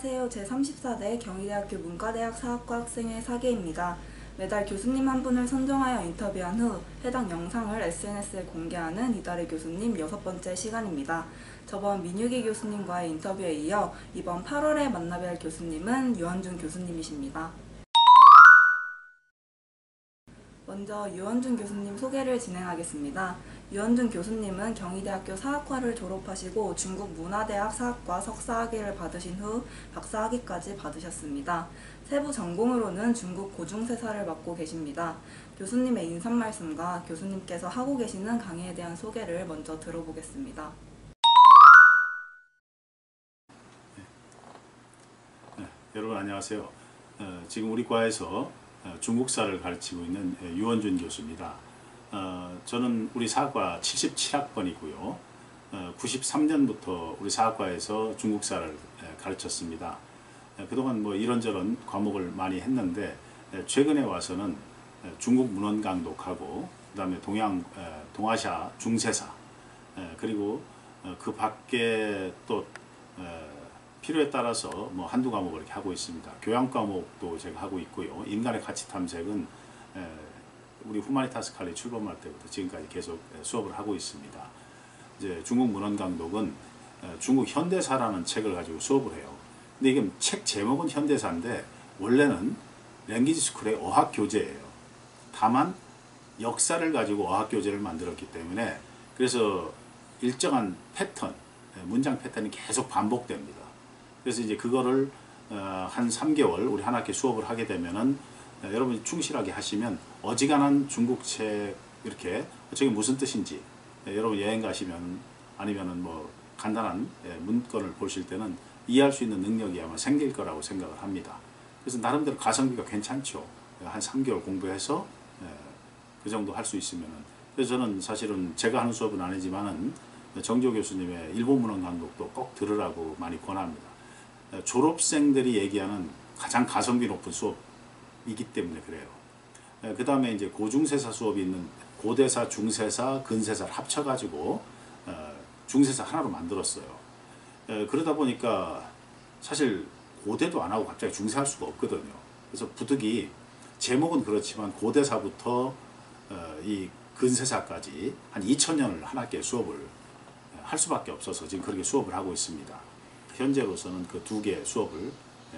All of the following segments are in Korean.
안녕하세요. 제34대 경희대학교 문과대학 사학과 학생회 사계입니다. 매달 교수님 한 분을 선정하여 인터뷰한 후 해당 영상을 SNS에 공개하는 이달의 교수님 6번째 시간입니다. 저번 민유기 교수님과의 인터뷰에 이어 이번 8월에 만나뵐 교수님은 유원준 교수님이십니다. 먼저 유원준 교수님 소개를 진행하겠습니다. 유원준 교수님은 경희대학교 사학과를 졸업하시고 중국 문화대학 사학과 석사학위를 받으신 후 박사학위까지 받으셨습니다. 세부 전공으로는 중국 고중세사를 맡고 계십니다. 교수님의 인사말씀과 교수님께서 하고 계시는 강의에 대한 소개를 먼저 들어보겠습니다. 여러분 안녕하세요. 지금 우리 과에서 중국사를 가르치고 있는 유원준 교수입니다. 저는 우리 사학과 77학번이고요. 93년부터 우리 사학과에서 중국사를 가르쳤습니다. 그동안 뭐 이런저런 과목을 많이 했는데 최근에 와서는 중국 문헌 강독하고 그 다음에 동아시아 중세사 그리고 그 밖에 또 필요에 따라서 뭐 한두 과목을 이렇게 하고 있습니다. 교양 과목도 제가 하고 있고요. 인간의 가치 탐색은 우리 후마니타스 칼리 출범할 때부터 지금까지 계속 수업을 하고 있습니다. 이제 중국 문헌 강독은 중국 현대사라는 책을 가지고 수업을 해요. 근데 이게 책 제목은 현대사인데 원래는 랭귀지 스쿨의 어학 교재예요. 다만 역사를 가지고 어학 교재를 만들었기 때문에 그래서 일정한 패턴, 문장 패턴이 계속 반복됩니다. 그래서 이제 그거를 한 3개월 우리 한 학기 수업을 하게 되면은 여러분이 충실하게 하시면 어지간한 중국책 이렇게 저게 무슨 뜻인지 여러분 여행 가시면 아니면은 뭐 간단한 문건을 보실 때는 이해할 수 있는 능력이 아마 생길 거라고 생각을 합니다. 그래서 나름대로 가성비가 괜찮죠. 한 3개월 공부해서 그 정도 할 수 있으면은. 그래서 저는 사실은 제가 하는 수업은 아니지만은 정조 교수님의 일본 문헌 강독도 꼭 들으라고 많이 권합니다. 졸업생들이 얘기하는 가장 가성비 높은 수업이기 때문에 그래요. 그 다음에 이제 고중세사 수업이 있는 고대사, 중세사, 근세사를 합쳐가지고 중세사 하나로 만들었어요. 그러다 보니까 사실 고대도 안 하고 갑자기 중세할 수가 없거든요. 그래서 부득이 제목은 그렇지만 고대사부터 이 근세사까지 한 2000년을 한 학기에 수업을 할 수밖에 없어서 지금 그렇게 수업을 하고 있습니다. 현재로서는 그 2개 수업을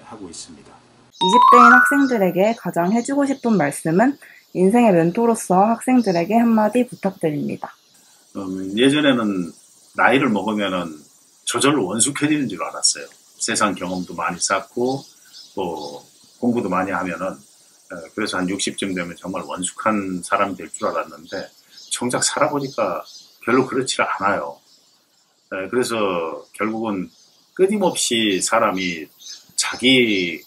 하고 있습니다. 20대인 학생들에게 가장 해주고 싶은 말씀은 인생의 멘토로서 학생들에게 한마디 부탁드립니다. 예전에는 나이를 먹으면은 저절로 원숙해지는 줄 알았어요. 세상 경험도 많이 쌓고 또 공부도 많이 하면은 그래서 한 60쯤 되면 정말 원숙한 사람이 될 줄 알았는데 정작 살아보니까 별로 그렇지 않아요. 그래서 결국은 끊임없이 사람이 자기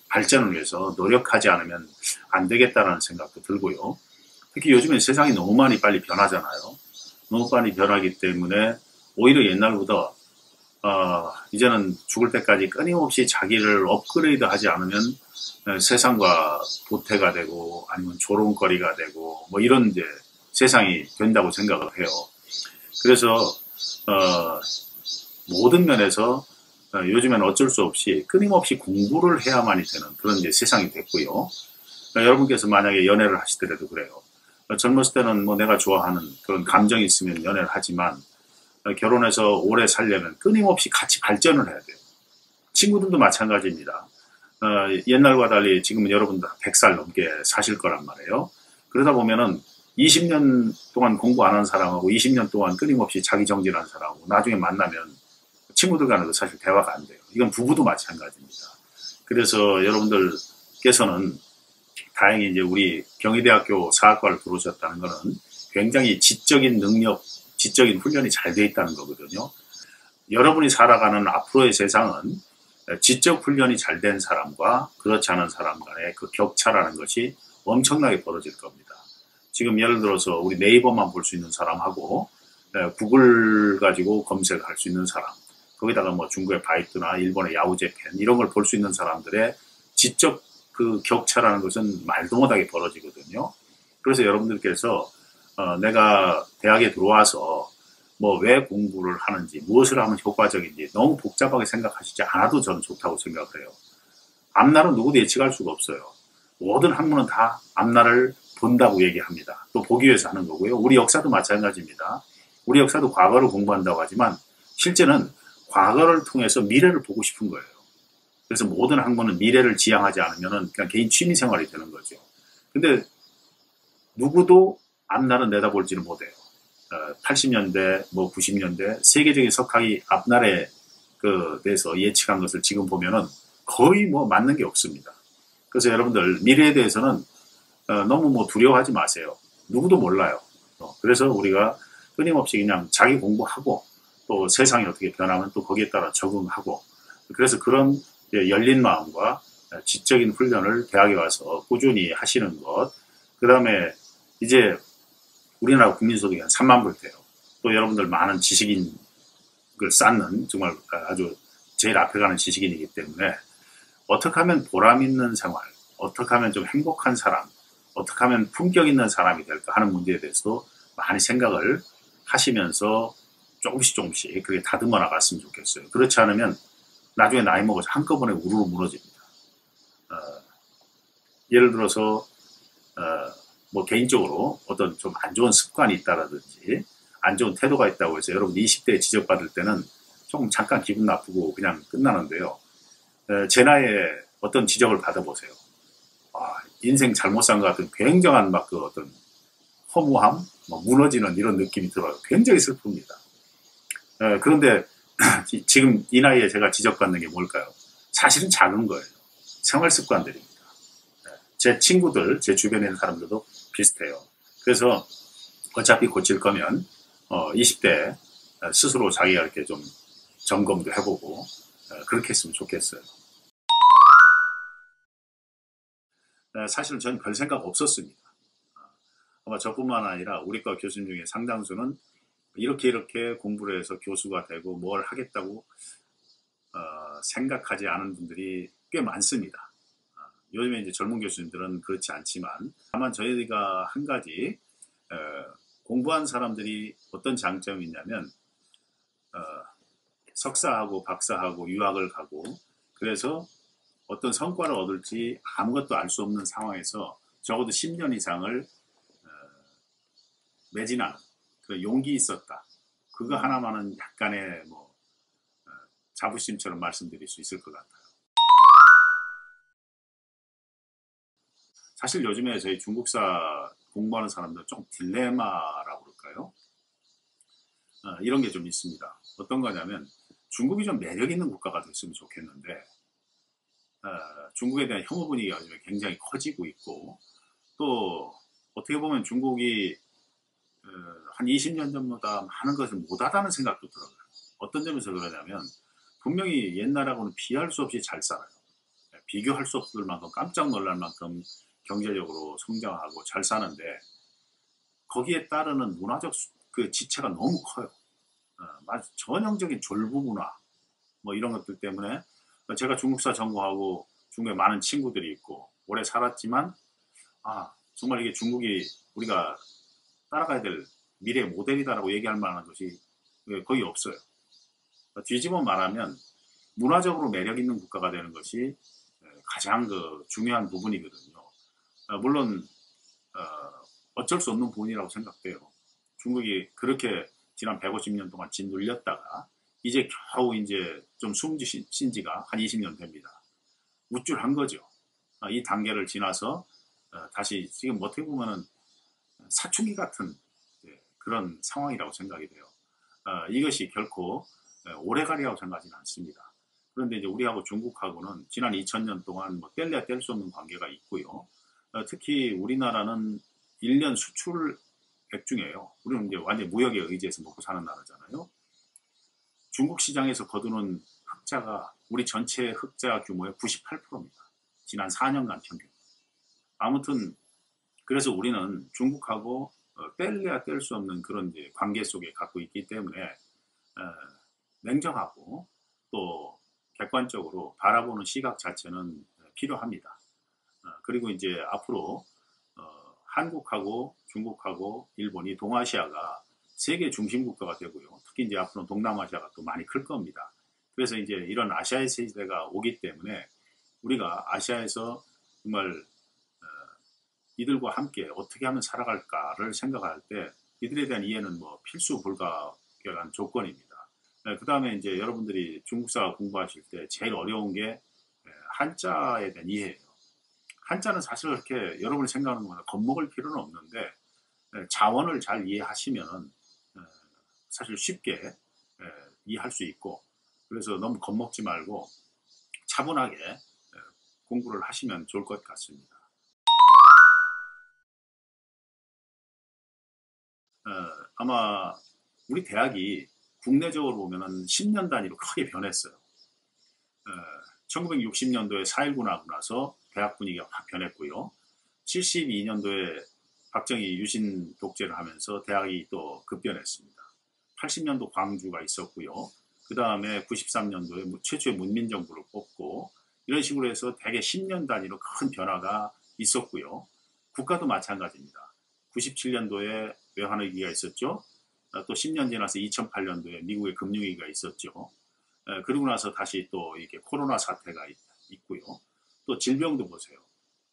발전을 위해서 노력하지 않으면 안 되겠다는 생각도 들고요. 특히 요즘에 세상이 너무 많이 빨리 변하잖아요. 너무 빨리 변하기 때문에 오히려 옛날보다 이제는 죽을 때까지 끊임없이 자기를 업그레이드 하지 않으면 세상과 도태가 되고 아니면 조롱거리가 되고 뭐 이런 이제 세상이 된다고 생각을 해요. 그래서 모든 면에서 요즘에는 어쩔 수 없이 끊임없이 공부를 해야만이 되는 그런 이제 세상이 됐고요. 여러분께서 만약에 연애를 하시더라도 그래요. 젊었을 때는 뭐 내가 좋아하는 그런 감정이 있으면 연애를 하지만 결혼해서 오래 살려면 끊임없이 같이 발전을 해야 돼요. 친구들도 마찬가지입니다. 옛날과 달리 지금은 여러분들 100살 넘게 사실 거란 말이에요. 그러다 보면은 20년 동안 공부 안 한 사람하고 20년 동안 끊임없이 자기 정진한 사람하고 나중에 만나면 친구들 간에도 사실 대화가 안 돼요. 이건 부부도 마찬가지입니다. 그래서 여러분들께서는 다행히 이제 우리 경희대학교 사학과를 들어오셨다는 것은 굉장히 지적인 능력, 지적인 훈련이 잘 돼 있다는 거거든요. 여러분이 살아가는 앞으로의 세상은 지적 훈련이 잘 된 사람과 그렇지 않은 사람 간의 그 격차라는 것이 엄청나게 벌어질 겁니다. 지금 예를 들어서 우리 네이버만 볼 수 있는 사람하고 구글 가지고 검색을 할 수 있는 사람, 거기다가 뭐 중국의 바이트나 일본의 야후제팬 이런 걸 볼 수 있는 사람들의 지적 그 격차라는 것은 말도 못하게 벌어지거든요. 그래서 여러분들께서 내가 대학에 들어와서 뭐 왜 공부를 하는지, 무엇을 하면 효과적인지 너무 복잡하게 생각하시지 않아도 저는 좋다고 생각을 해요. 앞날은 누구도 예측할 수가 없어요. 모든 학문은 다 앞날을 본다고 얘기합니다. 또 보기 위해서 하는 거고요. 우리 역사도 마찬가지입니다. 우리 역사도 과거를 공부한다고 하지만 실제는 과거를 통해서 미래를 보고 싶은 거예요. 그래서 모든 학문은 미래를 지향하지 않으면 그냥 개인 취미 생활이 되는 거죠. 근데 누구도 앞날은 내다볼지는 못해요. 80년대, 뭐 90년대 세계적인 석학이 앞날에 대해서 예측한 것을 지금 보면은 거의 뭐 맞는 게 없습니다. 그래서 여러분들 미래에 대해서는 너무 뭐 두려워하지 마세요. 누구도 몰라요. 그래서 우리가 끊임없이 그냥 자기 공부하고 또 세상이 어떻게 변하면 또 거기에 따라 적응하고 그래서 그런 열린 마음과 지적인 훈련을 대학에 와서 꾸준히 하시는 것. 그 다음에 이제 우리나라 국민소득이 한 3만 불 돼요. 또 여러분들 많은 지식인을 쌓는 정말 아주 제일 앞에 가는 지식인이기 때문에 어떻게 하면 보람 있는 생활, 어떻게 하면 좀 행복한 사람, 어떻게 하면 품격 있는 사람이 될까 하는 문제에 대해서도 많이 생각을 하시면서 조금씩 그렇게 다듬어 나갔으면 좋겠어요. 그렇지 않으면 나중에 나이 먹어서 한꺼번에 우르르 무너집니다. 예를 들어서 뭐 개인적으로 어떤 좀 안 좋은 습관이 있다라든지 안 좋은 태도가 있다고 해서 여러분 20대에 지적받을 때는 조금 잠깐 기분 나쁘고 그냥 끝나는데요. 제 나이에 어떤 지적을 받아보세요. 인생 잘못 산 것 같은 굉장한 막 그 어떤 허무함, 무너지는 이런 느낌이 들어요. 굉장히 슬픕니다. 그런데 지금 이 나이에 제가 지적받는 게 뭘까요? 사실은 작은 거예요. 생활 습관들입니다. 제 친구들, 제 주변에 있는 사람들도 비슷해요. 그래서 어차피 고칠 거면 20대 스스로 자기가 이렇게 좀 점검도 해보고 그렇게 했으면 좋겠어요. 사실은 저는 별 생각 없었습니다. 아마 저뿐만 아니라 우리과 교수님 중에 상당수는 이렇게 공부를 해서 교수가 되고 뭘 하겠다고 생각하지 않은 분들이 꽤 많습니다. 요즘에 이제 젊은 교수님들은 그렇지 않지만 다만 저희가 한 가지 공부한 사람들이 어떤 장점이 있냐면 석사하고 박사하고 유학을 가고 그래서 어떤 성과를 얻을지 아무것도 알 수 없는 상황에서 적어도 10년 이상을 매진하는 그 용기 있었다. 그거 하나만은 약간의 뭐 자부심처럼 말씀드릴 수 있을 것 같아요. 사실 요즘에 저희 중국사 공부하는 사람들 좀 딜레마라고 그럴까요? 이런 게 좀 있습니다. 어떤 거냐면 중국이 좀 매력 있는 국가가 됐으면 좋겠는데 중국에 대한 혐오 분위기가 요즘에 굉장히 커지고 있고 또 어떻게 보면 중국이 한 20년 전보다 많은 것을 못하다는 생각도 들어요. 어떤 점에서 그러냐면 분명히 옛날하고는 비할 수 없이 잘 살아요. 비교할 수 없을 만큼 깜짝 놀랄 만큼 경제적으로 성장하고 잘 사는데 거기에 따르는 문화적 그 지체가 너무 커요. 전형적인 졸부 문화 뭐 이런 것들 때문에 제가 중국사 전공하고 중국에 많은 친구들이 있고 오래 살았지만 정말 이게 중국이 우리가 따라가야 될 미래 모델이다라고 얘기할 만한 것이 거의 없어요. 뒤집어 말하면 문화적으로 매력 있는 국가가 되는 것이 가장 중요한 부분이거든요. 물론 어쩔 수 없는 부분이라고 생각돼요. 중국이 그렇게 지난 150년 동안 짓눌렸다가 이제 겨우 이제 좀 숨쉬신 지가 한 20년 됩니다. 우쭐한 거죠. 이 단계를 지나서 다시 지금 어떻게 보면은 사춘기 같은 그런 상황이라고 생각이 돼요. 이것이 결코 오래가리라고 생각하지는 않습니다. 그런데 이제 우리하고 중국하고는 지난 2000년 동안 뭐 뗄래야 뗄 수 없는 관계가 있고요. 특히 우리나라는 1년 수출액 중에요. 우리는 이제 완전 무역에 의지해서 먹고 사는 나라잖아요. 중국 시장에서 거두는 흑자가 우리 전체 흑자 규모의 98%입니다. 지난 4년간 평균. 아무튼 그래서 우리는 중국하고 뗄래야 뗄 수 없는 그런 이제 관계 속에 갖고 있기 때문에 냉정하고 또 객관적으로 바라보는 시각 자체는 필요합니다. 그리고 이제 앞으로 한국하고 중국하고 일본이 동아시아가 세계 중심 국가가 되고요. 특히 이제 앞으로 동남아시아가 또 많이 클 겁니다. 그래서 이제 이런 아시아의 세대가 오기 때문에 우리가 아시아에서 정말 이들과 함께 어떻게 하면 살아갈까를 생각할 때 이들에 대한 이해는 뭐 필수 불가결한 조건입니다. 그 다음에 이제 여러분들이 중국사 공부하실 때 제일 어려운 게 한자에 대한 이해예요. 한자는 사실 그렇게 여러분이 생각하는 것보다 겁먹을 필요는 없는데 자원을 잘 이해하시면 사실 쉽게 이해할 수 있고, 그래서 너무 겁먹지 말고 차분하게 공부를 하시면 좋을 것 같습니다. 아마 우리 대학이 국내적으로 보면은 10년 단위로 크게 변했어요. 1960년도에 4.19 나고 나서 대학 분위기가 확 변했고요. 72년도에 박정희 유신 독재를 하면서 대학이 또 급변했습니다. 80년도 광주가 있었고요. 그 다음에 93년도에 최초의 문민정부를 뽑고, 이런 식으로 해서 대개 10년 단위로 큰 변화가 있었고요. 국가도 마찬가지입니다. 97년도에 외환위기가 있었죠. 또 10년 지나서 2008년도에 미국의 금융위기가 있었죠. 그리고 나서 다시 또 이게 코로나 사태가 있고요. 또 질병도 보세요.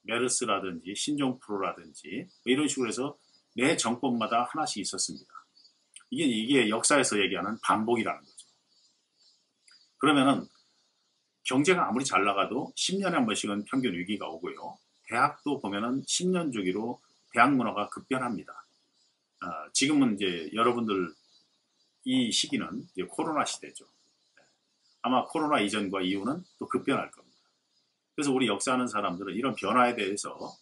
메르스라든지 신종플루라든지 이런 식으로 해서 매 정권마다 하나씩 있었습니다. 이게 역사에서 얘기하는 반복이라는 거죠. 그러면은 경제가 아무리 잘 나가도 10년에 한 번씩은 평균 위기가 오고요. 대학도 보면은 10년 주기로 대학 문화가 급변합니다. 지금은 이제 여러분들 이 시기는 이제 코로나 시대죠. 아마 코로나 이전과 이후는 또 급변할 겁니다. 그래서 우리 역사하는 사람들은 이런 변화에 대해서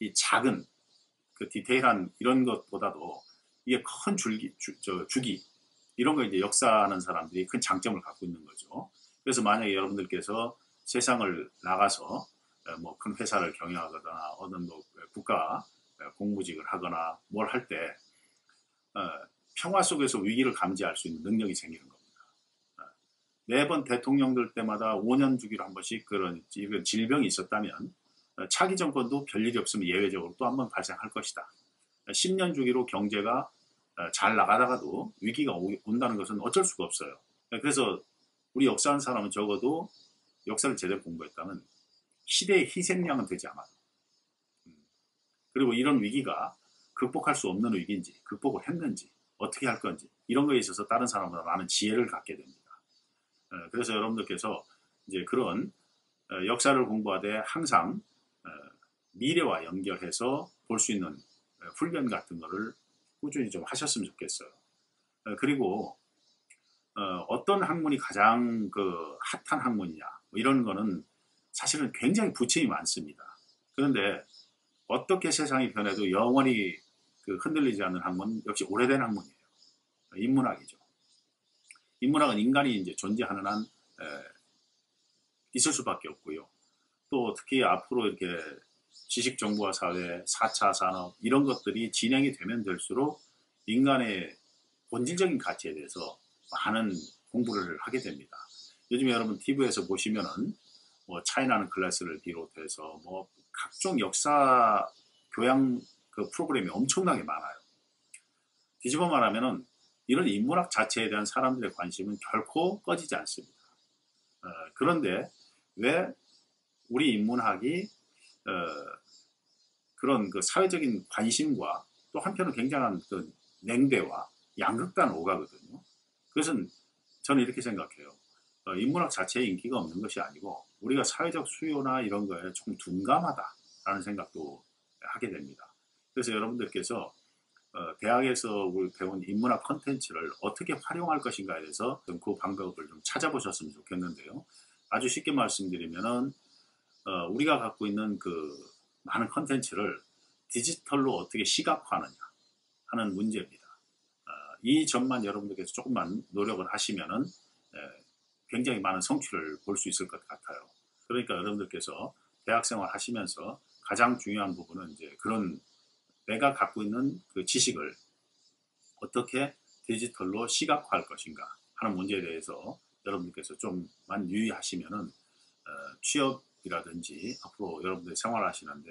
이 작은 그 디테일한 이런 것보다도 이게 큰 주기 이런 거 이제 역사하는 사람들이 큰 장점을 갖고 있는 거죠. 그래서 만약에 여러분들께서 세상을 나가서 뭐 큰 회사를 경영하거나 어느 뭐 국가 공무직을 하거나 뭘 할 때 평화 속에서 위기를 감지할 수 있는 능력이 생기는 겁니다. 매번 대통령들 때마다 5년 주기로 한 번씩 그런 질병이 있었다면 차기 정권도 별일이 없으면 예외적으로 또 한 번 발생할 것이다. 10년 주기로 경제가 잘 나가다가도 위기가 온다는 것은 어쩔 수가 없어요. 그래서 우리 역사하는 사람은 적어도 역사를 제대로 공부했다면 시대의 희생양은 되지 않아요. 그리고 이런 위기가 극복할 수 없는 위기인지 극복을 했는지 어떻게 할 건지 이런 거에 있어서 다른 사람보다 많은 지혜를 갖게 됩니다. 그래서 여러분들께서 이제 그런 역사를 공부하되 항상 미래와 연결해서 볼 수 있는 훈련 같은 거를 꾸준히 좀 하셨으면 좋겠어요. 그리고 어떤 학문이 가장 그 핫한 학문이냐 뭐 이런 거는 사실은 굉장히 부침이 많습니다. 그런데 어떻게 세상이 변해도 영원히 그 흔들리지 않는 학문은 역시 오래된 학문이에요. 인문학이죠. 인문학은 인간이 이제 존재하는 한 있을 수밖에 없고요. 또 특히 앞으로 이렇게 지식정보화 사회, 4차 산업 이런 것들이 진행이 되면 될수록 인간의 본질적인 가치에 대해서 많은 공부를 하게 됩니다. 요즘에 여러분 TV에서 보시면은 뭐 차이나는 클래스를 비롯해서 뭐 각종 역사 교양 그 프로그램이 엄청나게 많아요. 뒤집어 말하면은 이런 인문학 자체에 대한 사람들의 관심은 결코 꺼지지 않습니다. 그런데 왜 우리 인문학이 그런 그 사회적인 관심과 또 한편은 굉장한 그 냉대와 양극단 오가거든요. 그것은 저는 이렇게 생각해요. 인문학 자체에 인기가 없는 것이 아니고 우리가 사회적 수요나 이런 거에 조금 둔감하다라는 생각도 하게 됩니다. 그래서 여러분들께서 대학에서 배운 인문학 컨텐츠를 어떻게 활용할 것인가에 대해서 그 방법을 좀 찾아보셨으면 좋겠는데요. 아주 쉽게 말씀드리면은 우리가 갖고 있는 그 많은 컨텐츠를 디지털로 어떻게 시각화하느냐 하는 문제입니다. 이 점만 여러분들께서 조금만 노력을 하시면은 굉장히 많은 성취를 볼 수 있을 것 같아요. 그러니까 여러분들께서 대학생활 하시면서 가장 중요한 부분은 이제 그런 내가 갖고 있는 그 지식을 어떻게 디지털로 시각화할 것인가 하는 문제에 대해서 여러분들께서 좀만 유의하시면은 취업이라든지 앞으로 여러분들이 생활하시는데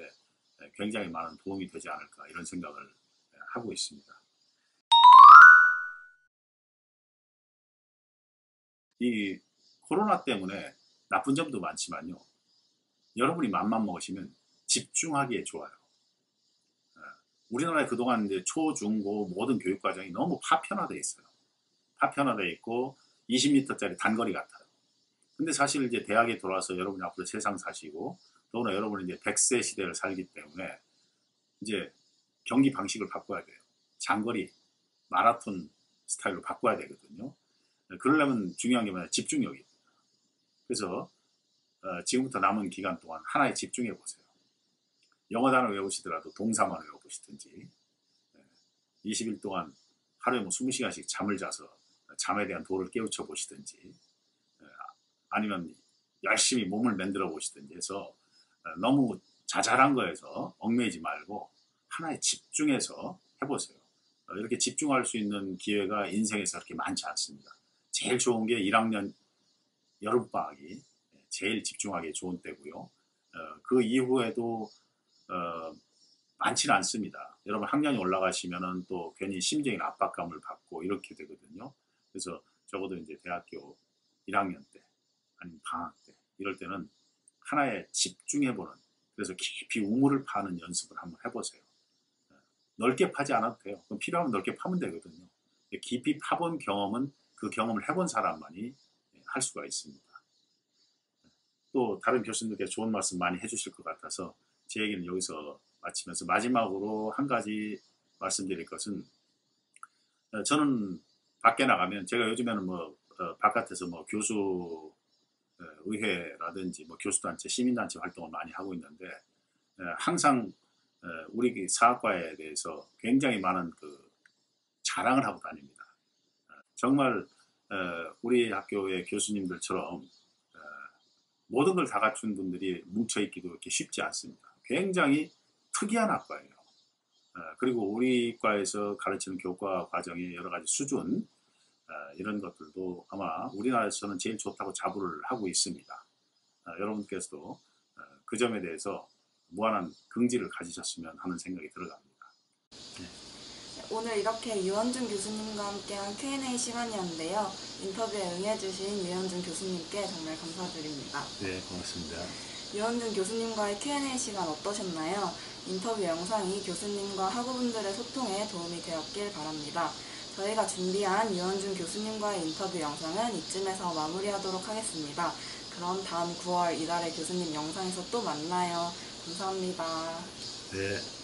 굉장히 많은 도움이 되지 않을까 이런 생각을 하고 있습니다. 이 코로나 때문에 나쁜 점도 많지만요. 여러분이 맘만 먹으시면 집중하기에 좋아요. 우리나라에 그동안 이제 초, 중, 고 모든 교육 과정이 너무 파편화되어 있어요. 파편화되어 있고 20m짜리 단거리 같아요. 근데 사실 이제 대학에 돌아와서 여러분이 앞으로 세상 사시고 더구나 여러분이 이제 100세 시대를 살기 때문에 이제 경기 방식을 바꿔야 돼요. 장거리, 마라톤 스타일로 바꿔야 되거든요. 그러려면 중요한 게 뭐냐? 집중력입니다. 그래서 지금부터 남은 기간 동안 하나에 집중해 보세요. 영어 단어 외우시더라도 동사만 외워보시든지 20일 동안 하루에 뭐 20시간씩 잠을 자서 잠에 대한 도를 깨우쳐 보시든지 아니면 열심히 몸을 만들어 보시든지 해서 너무 자잘한 거에서 얽매이지 말고 하나에 집중해서 해보세요. 이렇게 집중할 수 있는 기회가 인생에서 그렇게 많지 않습니다. 제일 좋은 게 1학년 여름방학이 제일 집중하기 좋은 때고요. 그 이후에도 많지는 않습니다. 여러분 학년이 올라가시면은 또 괜히 심적인 압박감을 받고 이렇게 되거든요. 그래서 적어도 이제 대학교 1학년 때 아니면 방학 때 이럴 때는 하나에 집중해보는 그래서 깊이 우물을 파는 연습을 한번 해보세요. 넓게 파지 않아도 돼요. 그럼 필요하면 넓게 파면 되거든요. 깊이 파본 경험은 그 경험을 해본 사람만이 할 수가 있습니다. 또 다른 교수님들께서 좋은 말씀 많이 해주실 것 같아서 제 얘기는 여기서 마치면서 마지막으로 한 가지 말씀드릴 것은 저는 밖에 나가면 제가 요즘에는 뭐 바깥에서 뭐 교수 의회라든지 뭐 교수단체, 시민단체 활동을 많이 하고 있는데 항상 우리 사학과에 대해서 굉장히 많은 그 자랑을 하고 다닙니다. 정말 우리 학교의 교수님들처럼 모든 걸 다 갖춘 분들이 뭉쳐있기도 이렇게 쉽지 않습니다. 굉장히 특이한 학과예요. 그리고 우리 과에서 가르치는 교과 과정의 여러 가지 수준 이런 것들도 아마 우리나라에서는 제일 좋다고 자부를 하고 있습니다. 여러분께서도 그 점에 대해서 무한한 긍지를 가지셨으면 하는 생각이 들어갑니다. 오늘 이렇게 유원준 교수님과 함께한 Q&A 시간이었는데요. 인터뷰에 응해주신 유원준 교수님께 정말 감사드립니다. 네, 고맙습니다. 유원준 교수님과의 Q&A 시간 어떠셨나요? 인터뷰 영상이 교수님과 학우분들의 소통에 도움이 되었길 바랍니다. 저희가 준비한 유원준 교수님과의 인터뷰 영상은 이쯤에서 마무리하도록 하겠습니다. 그럼 다음 9월 이달의 교수님 영상에서 또 만나요. 감사합니다. 네.